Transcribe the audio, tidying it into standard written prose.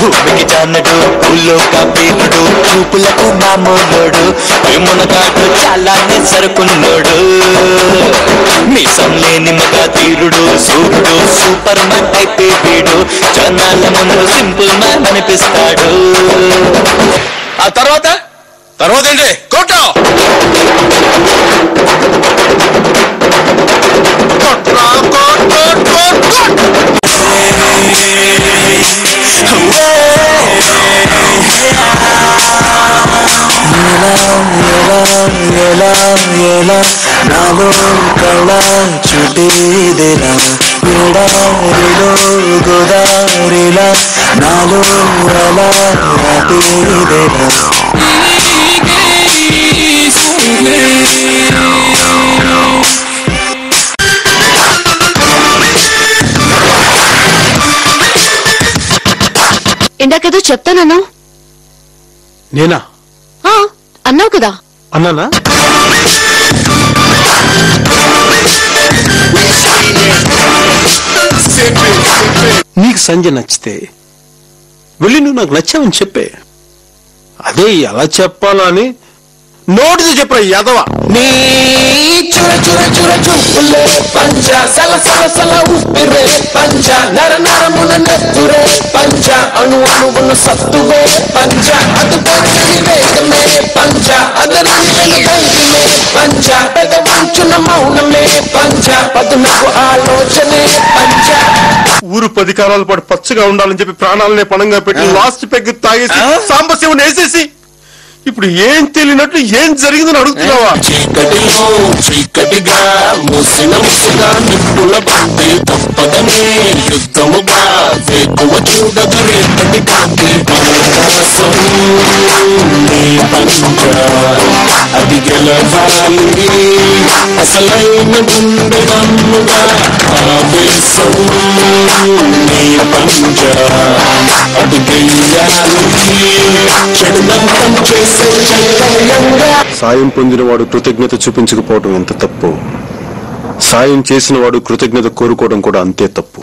భూమికి జానడు ఊళ్ళో కబీరుడు చూపులకు మామూలుడు మునగాడు చాలానే సరుకున్నాడు మీసం లేని మగ తీరుడు సూర్యుడు సూపర్ మ్యాన్ అయితే వీడు జనాల ముందు సింపుల్ మ్యాన్ అనిపిస్తాడు ఆ తర్వాత ఏంటి కోటో నాలో కళ చుట్టేదిరా ఎడారిలో గోదారిలా నాలో అలా రాతేదిరా ఇందాకేదో చెప్తానన్నా నేనా అన్నావు కదా అన్నానా నీకు సంజయ్ నచ్చితే వెళ్ళి నువ్వు నాకు నచ్చావని చెప్పే అదే ఎలా చెప్పాలా అని నోటితో చెప్పరా యాదవ నీ చుర చుర చుర చూపులే పంచ సల సల సల ఉప్పిరే పంచ నర నరమున నెత్తురే పంచ అణు అణువున సత్తువే పంచ అదుపరచని వేగమే పంచ అదరని వెనుకంటినే పంచ పెదవంచున మౌనమే పంచ పదునకు ఆలోచనే పంచ ఊరు 10 కాలాల పాటు పచ్చగా ఉండాలని చెప్పి ప్రాణాలనే పణంగా పెట్టి లాస్ట్ పెగ్ తాగేసి సాంబశివుని వేసేసి ఇప్పుడు ఏం తెలియనట్లు ఏం జరిగిందని అడుగుతున్నావా చీకటిలో చీకటిగా ముసిన ముసిగా నిప్పుల బంతి తప్పదనే యుద్ధముగా వేకువ చూడదు రేపటి కాంతి ఆకాశం నీ పంచ అది గెలవాలి అసలైన గుండె దమ్ముగా ఆవేశం నీ పంచ అది గెయ్యాలి చెడునంతం చేసి సాయం పొందినవాడు కృతజ్ఞత చూపించకపోవడం ఎంత తప్పు సాయం చేసిన వాడు కృతజ్ఞత కోరుకోవడం కూడా అంతే తప్పు